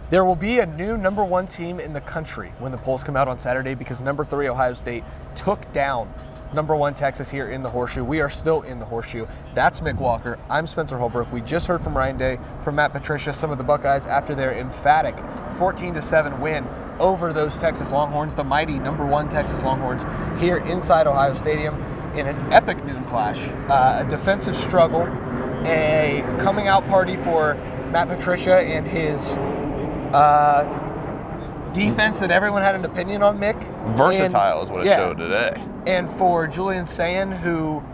There will be a new number 1 team in the country when the polls come out on Saturday, because number 3 Ohio State took down number 1 Texas here in the Horseshoe. We are still in the Horseshoe. That's Mick Walker. I'm Spencer Holbrook. We just heard from Ryan Day, from Matt Patricia, some of the Buckeyes after their emphatic 14-7 win over those Texas Longhorns, the mighty number 1 Texas Longhorns, here inside Ohio Stadium in an epic noon clash, a defensive struggle, a coming out party for Matt Patricia and his defense that everyone had an opinion on, Mick. Versatile is what it showed today. And for Julian Sayin, who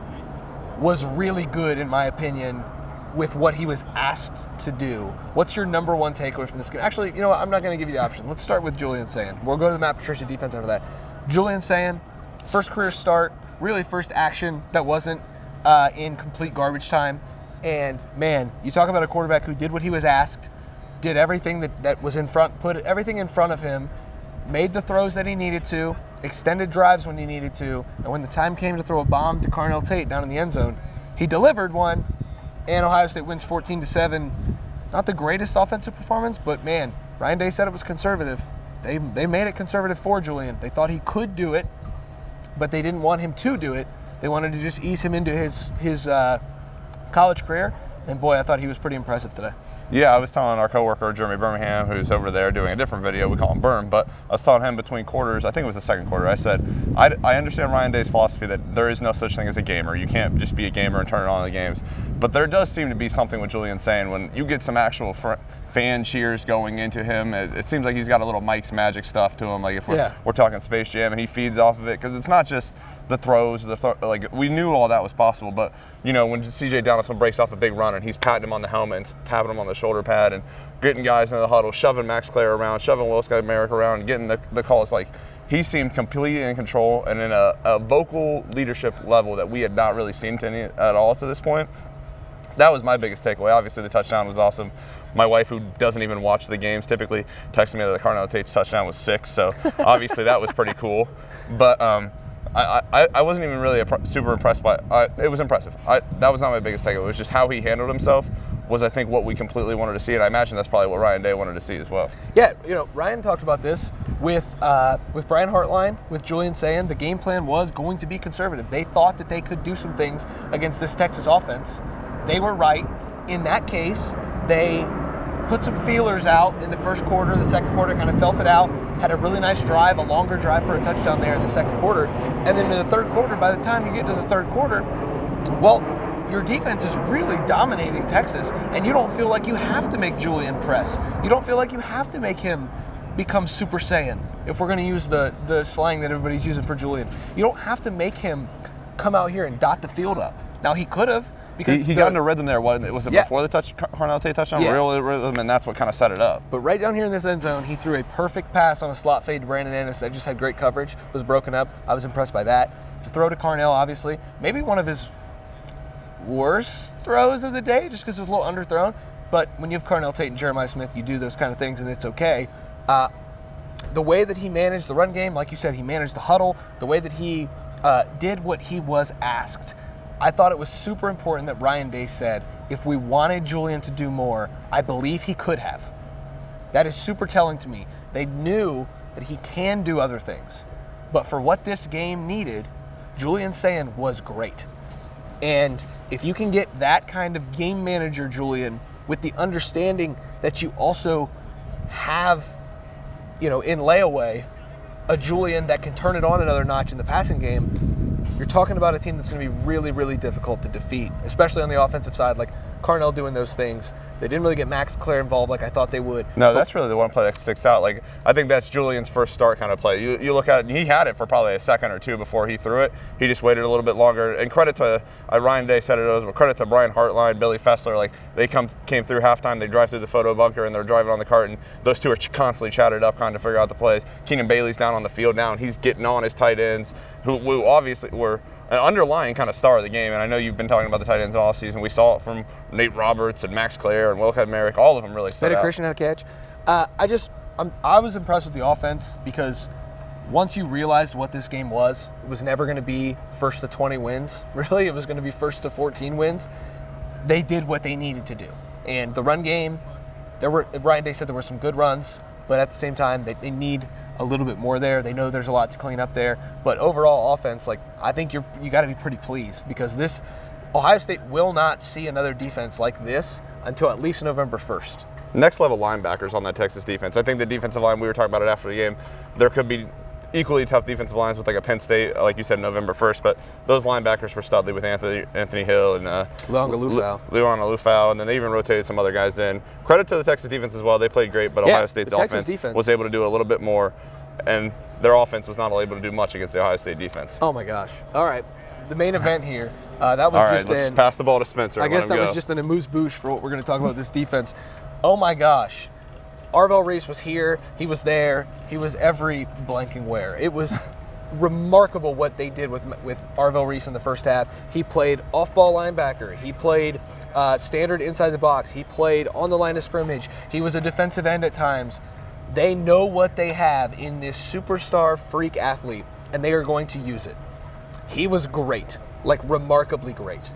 was really good, in my opinion, with what he was asked to do. What's your number 1 takeaway from this game? Actually, you know what? I'm not going to give you the option. Let's start with Julian Sayin. We'll go to the Matt Patricia defense after that. Julian Sayin, first career start, really first action that wasn't in complete garbage time. And, man, you talk about a quarterback who did what he was asked, did everything that was in front, put everything in front of him, made the throws that he needed to, extended drives when he needed to, and when the time came to throw a bomb to Carnell Tate down in the end zone, he delivered one, and Ohio State wins 14-7. Not the greatest offensive performance, but man, Ryan Day said it was conservative. They made it conservative for Julian. They thought he could do it, but they didn't want him to do it. They wanted to just ease him into his college career, and boy, I thought he was pretty impressive today. Yeah, I was telling our coworker, Jeremy Birmingham, who's over there doing a different video, we call him Berm, but I was telling him between quarters, I think it was the second quarter, I said, I understand Ryan Day's philosophy that there is no such thing as a gamer. You can't just be a gamer and turn it on in the games. But there does seem to be something with Julian Sayin when you get some actual fan cheers going into him. It seems like he's got a little Mike's Magic stuff to him, like if we're talking Space Jam and he feeds off of it, because it's not just the throws, like we knew all that was possible, but you know, when CJ Donaldson breaks off a big run and he's patting him on the helmet and tapping him on the shoulder pad and getting guys into the huddle, shoving Max Clare around, shoving Will Scott Merrick around, and getting the calls, like he seemed completely in control and in a vocal leadership level that we had not really seen at all to this point. That was my biggest takeaway. Obviously, the touchdown was awesome. My wife, who doesn't even watch the games typically, texted me that the Carnell Tate's touchdown was 6, so obviously that was pretty cool. But I wasn't even really super impressed by it. It was impressive. That was not my biggest takeaway. It was just how he handled himself was, I think, what we completely wanted to see, and I imagine that's probably what Ryan Day wanted to see as well. Yeah, you know, Ryan talked about this with Brian Hartline, with Julian Sayin. The game plan was going to be conservative. They thought that they could do some things against this Texas offense. They were right. In that case, they put some feelers out in the first quarter. The second quarter kind of felt it out, had a really nice drive, a longer drive for a touchdown there in the second quarter. And then in the third quarter, by the time you get to the third quarter, well, your defense is really dominating Texas, and you don't feel like you have to make Julian press. You don't feel like you have to make him become Super Saiyan, if we're going to use the slang that everybody's using for Julian. You don't have to make him come out here and dot the field up. Now, he could have, because he got into rhythm there. Was it before the Carnell Tate touchdown? Yeah. Real rhythm, and that's what kind of set it up. But right down here in this end zone, he threw a perfect pass on a slot fade to Brandon Ennis that just had great coverage, was broken up. I was impressed by that. To throw to Carnell, obviously, maybe one of his worst throws of the day, just because it was a little underthrown. But when you have Carnell Tate and Jeremiah Smith, you do those kind of things, and it's okay. The way that he managed the run game, like you said, he managed the huddle, the way that he did what he was asked. I thought it was super important that Ryan Day said, if we wanted Julian to do more, I believe he could have. That is super telling to me. They knew that he can do other things. But for what this game needed, Julian Sayin was great. And if you can get that kind of game manager, Julian, with the understanding that you also have, you know, in layaway, a Julian that can turn it on another notch in the passing game, you're talking about a team that's going to be really, really difficult to defeat, especially on the offensive side, like Carnell doing those things. They didn't really get Max Clare involved like I thought they would. No, that's really the one play that sticks out. Like, I think that's Julian's first start kind of play. You look at it, he had it for probably a second or two before he threw it. He just waited a little bit longer. And credit to, Ryan Day said it, but credit to Brian Hartline, Billy Fessler. Like, they came through halftime, they drive through the photo bunker, and they're driving on the cart, and those two are constantly chatted up trying to figure out the plays. Keenan Bailey's down on the field now, and he's getting on his tight ends, who obviously were an underlying kind of star of the game. And I know you've been talking about the tight ends all season. We saw it from Nate Roberts and Max Clare and Will Merrick. All of them really stood out. Christian had a catch. I was impressed with the offense, because once you realized what this game was, it was never going to be first to 20 wins. Really, it was going to be first to 14 wins. They did what they needed to do. And the run game, Ryan Day said there were some good runs, but at the same time, they need a little bit more there. They know there's a lot to clean up there. But overall offense, like, I think you got to be pretty pleased, because Ohio State will not see another defense like this until at least November 1st. Next level linebackers on that Texas defense. I think the defensive line, we were talking about it after the game, there could be equally tough defensive lines with like a Penn State, like you said, November 1st, but those linebackers were studly with Anthony Hill and Luan Lufau, and then they even rotated some other guys in. Credit to the Texas defense as well. They played great, but Ohio State's offense was able to do a little bit more, and their offense was not able to do much against the Ohio State defense. Oh my gosh. All right. The main event here, that was all right, just let's pass the ball to Spencer. I guess that was just an amuse-bouche for what we're going to talk about this defense. Oh my gosh. Arvell Reese was here. He was there. He was every blanking where. It was remarkable what they did with Arvell Reese in the first half. He played off-ball linebacker. He played standard inside the box. He played on the line of scrimmage. He was a defensive end at times. They know what they have in this superstar freak athlete, and they are going to use it. He was great, like remarkably great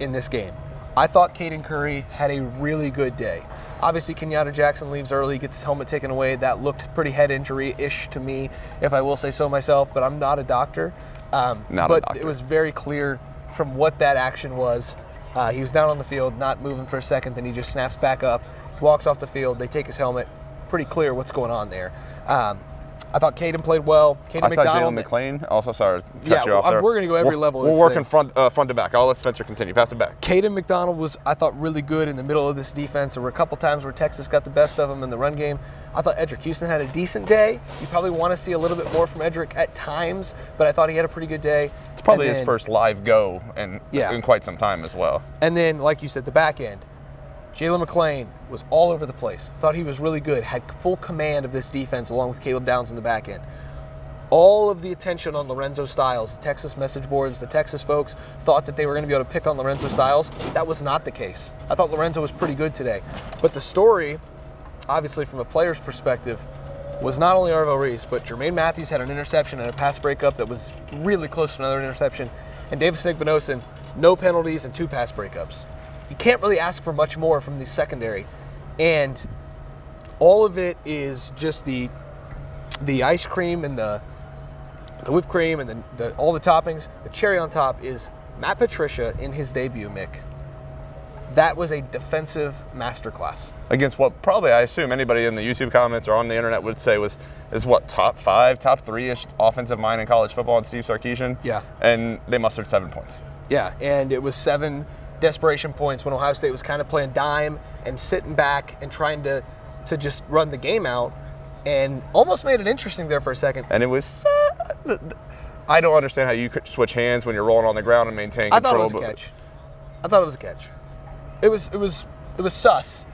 in this game. I thought Caden Curry had a really good day. Obviously, Kenyatta Jackson leaves early, gets his helmet taken away. That looked pretty head injury-ish to me, if I will say so myself, but I'm not a doctor. It was very clear from what that action was. He was down on the field, not moving for a second, then he just snaps back up, walks off the field, they take his helmet. Pretty clear what's going on there. I thought Caden played well. I thought Jalen McLean also, sorry to cut you off there. We're going to go every level. We're working front to back. I'll let Spencer continue. Pass it back. Caden McDonald was, I thought, really good in the middle of this defense. There were a couple times where Texas got the best of him in the run game. I thought Edric Houston had a decent day. You probably want to see a little bit more from Edric at times, but I thought he had a pretty good day. It's probably his first live go in quite some time as well. And then, like you said, the back end. Jalen McLean was all over the place. Thought he was really good, had full command of this defense along with Caleb Downs in the back end. All of the attention on Lorenzo Styles, the Texas message boards, the Texas folks thought that they were going to be able to pick on Lorenzo Styles. That was not the case. I thought Lorenzo was pretty good today. But the story, obviously from a player's perspective, was not only Arvell Reese, but Jermaine Matthews had an interception and a pass breakup that was really close to another interception. And Davis Nigbenosin, no penalties and 2 pass breakups. You can't really ask for much more from the secondary. And all of it is just the ice cream and the whipped cream and all the toppings. The cherry on top is Matt Patricia in his debut, Mick. That was a defensive masterclass. Against what probably, I assume, anybody in the YouTube comments or on the internet would say is what, top 5, top 3-ish offensive mind in college football, and Steve Sarkisian. Yeah. And they mustered 7 points. Yeah, and it was 7 desperation points when Ohio State was kind of playing dime and sitting back and trying to just run the game out, and almost made it interesting there for a second. And it was, I don't understand how you could switch hands when you're rolling on the ground and maintain control. I thought it was a catch. It was sus,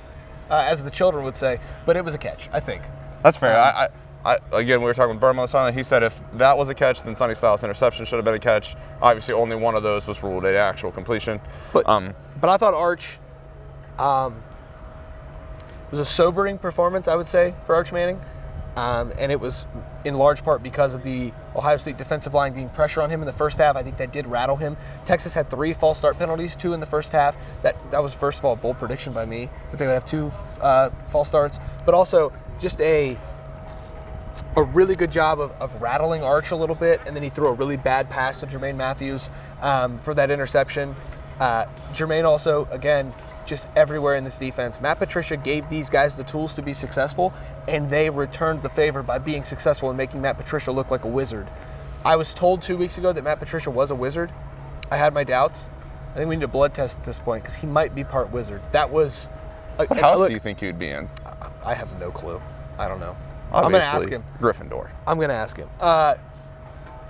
as the children would say, but it was a catch, I think. That's fair. Again, we were talking with Berman on the sideline. He said if that was a catch, then Sonny Styles' interception should have been a catch. Obviously, only one of those was ruled an actual completion. But I thought Arch was a sobering performance, I would say, for Arch Manning. And it was in large part because of the Ohio State defensive line getting pressure on him in the first half. I think that did rattle him. Texas had 3 false start penalties, 2 in the first half. That was, first of all, a bold prediction by me, that they would have 2 false starts. But also just a really good job of rattling Arch a little bit, and then he threw a really bad pass to Jermaine Matthews for that interception. Jermaine also, again, just everywhere in this defense. Matt Patricia gave these guys the tools to be successful, and they returned the favor by being successful and making Matt Patricia look like a wizard. I was told 2 weeks ago that Matt Patricia was a wizard. I had my doubts. I think we need a blood test at this point because he might be part wizard. That was... What house do you think he would be in? I have no clue. I don't know. Obviously, I'm going to ask him. Gryffindor. I'm going to ask him.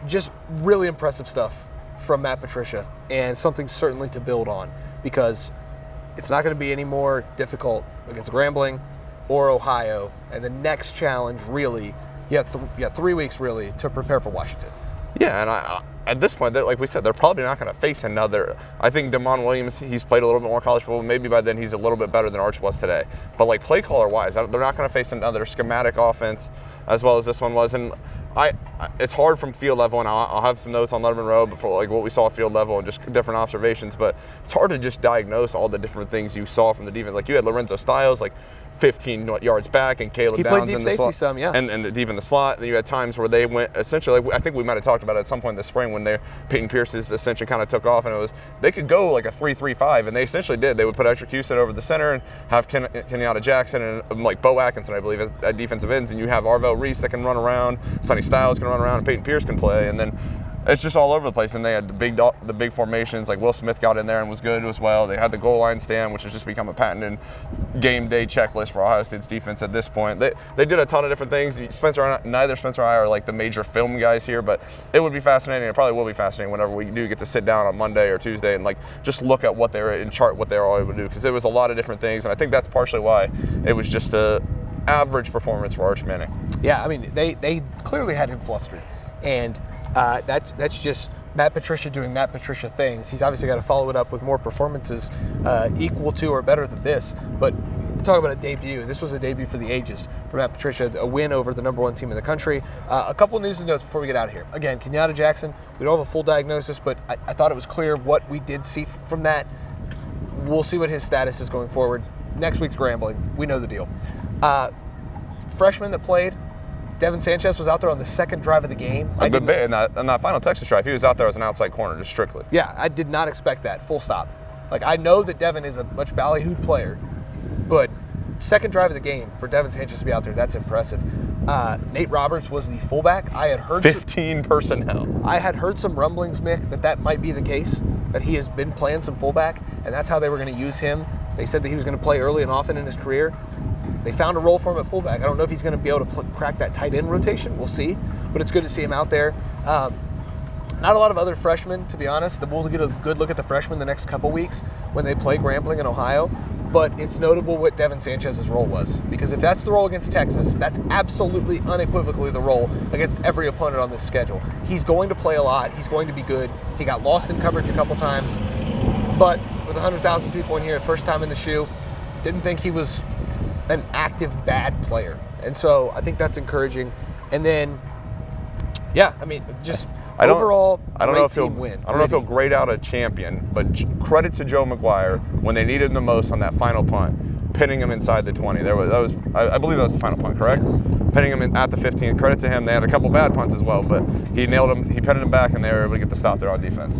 Just really impressive stuff from Matt Patricia, and something certainly to build on, because it's not going to be any more difficult against Grambling or Ohio. And the next challenge, really, you have 3 weeks really to prepare for Washington. Yeah, and at this point, like we said, they're probably not going to face another. I think Damon Williams, he's played a little bit more college football. Maybe by then he's a little bit better than Arch was today. But like play caller wise, they're not going to face another schematic offense as well as this one was. And it's hard from field level, and I'll have some notes on Lettermen Row before, like what we saw field level and just different observations. But it's hard to just diagnose all the different things you saw from the defense. Like you had Lorenzo Styles, like 15 yards back, and Caleb he Downs played deep in the safety slot, some, yeah, and deep in the slot. And you had times where they went essentially. I think we might have talked about it at some point this spring when Peyton Pierce's ascension kind of took off, and they could go like a 3-3-5, and they essentially did. They would put Escher Houston over the center and have Kenyatta Jackson and like Bo Atkinson, I believe, at defensive ends, and you have Arvell Reese that can run around, Sonny Styles can run around, and Peyton Pierce can play, and then it's just all over the place. And they had the big formations, like Will Smith got in there and was good as well. They had the goal line stand, which has just become a patented game day checklist for Ohio State's defense at this point. They did a ton of different things. Neither Spencer and I are like the major film guys here, but it would be fascinating. It probably will be fascinating whenever we do get to sit down on Monday or Tuesday and like just look at what they were and chart what they were all able to do, because it was a lot of different things, and I think that's partially why it was just a average performance for Arch Manning. Yeah, I mean, they clearly had him flustered, and that's just Matt Patricia doing Matt Patricia things. He's obviously got to follow it up with more performances equal to or better than this. But talk about a debut. This was a debut for the ages for Matt Patricia, a win over the #1 team in the country. A couple news and notes before we get out of here. Again, Kenyatta Jackson, we don't have a full diagnosis, but I thought it was clear what we did see from that. We'll see what his status is going forward. Next week's Grambling. We know the deal. Freshman that played, Devin Sanchez was out there on the second drive of the game. A good bit in that final Texas drive. He was out there as an outside corner, just strictly. Yeah, I did not expect that, full stop. Like, I know that Devin is a much ballyhooed player, but second drive of the game for Devin Sanchez to be out there, that's impressive. Nate Roberts was the fullback. I had heard 15 personnel. I had heard some rumblings, Mick, that might be the case, that he has been playing some fullback, and that's how they were going to use him. They said that he was going to play early and often in his career. They found a role for him at fullback. I don't know if he's going to be able to crack that tight end rotation. We'll see. But it's good to see him out there. Not a lot of other freshmen, to be honest. We'll get a good look at the freshmen the next couple weeks when they play Grambling in Ohio. But it's notable what Devin Sanchez's role was. Because if that's the role against Texas, that's absolutely unequivocally the role against every opponent on this schedule. He's going to play a lot. He's going to be good. He got lost in coverage a couple times. But with 100,000 people in here, first time in the shoe, didn't think he was an active bad player, and so I think that's encouraging. And then, yeah, I mean, just overall, I don't know if he'll grade out a champion, but credit to Joe McGuire when they needed him the most on that final punt, pinning him inside the 20. I believe that was the final punt, correct? Yes. Pinning him at the 15. Credit to him. They had a couple bad punts as well, but he nailed him. He pinned him back, and they were able to get the stop there on defense.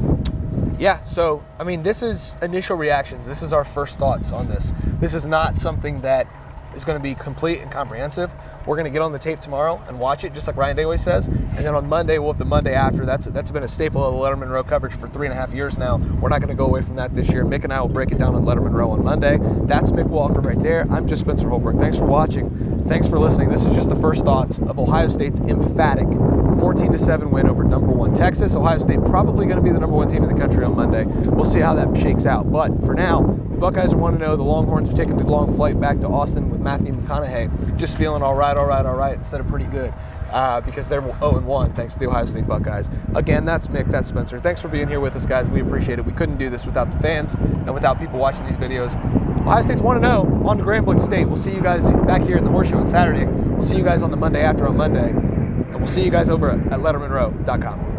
Yeah, so, I mean, this is initial reactions. This is our first thoughts on this. This is not something that is going to be complete and comprehensive. We're going to get on the tape tomorrow and watch it, just like Ryan Day always says. And then on Monday, we'll have the Monday after. That's been a staple of the Lettermen Row coverage for 3.5 years now. We're not going to go away from that this year. Mick and I will break it down on Lettermen Row on Monday. That's Mick Walker right there. I'm just Spencer Holbrook. Thanks for watching. Thanks for listening. This is just the first thoughts of Ohio State's emphatic 14-7 win over #1 Texas. Ohio State probably going to be the #1 team in the country on Monday. We'll see how that shakes out. But for now, the Buckeyes are 1-0. The Longhorns are taking the long flight back to Austin with Matthew McConaughey. Just feeling all right, instead of pretty good. Because they're 0-1 thanks to the Ohio State Buckeyes. Again, that's Mick, that's Spencer. Thanks for being here with us, guys. We appreciate it. We couldn't do this without the fans and without people watching these videos. Ohio State's 1-0 on to Grambling State. We'll see you guys back here in the Horseshoe on Saturday. We'll see you guys on the Monday after on Monday. And we'll see you guys over at lettermenrow.com.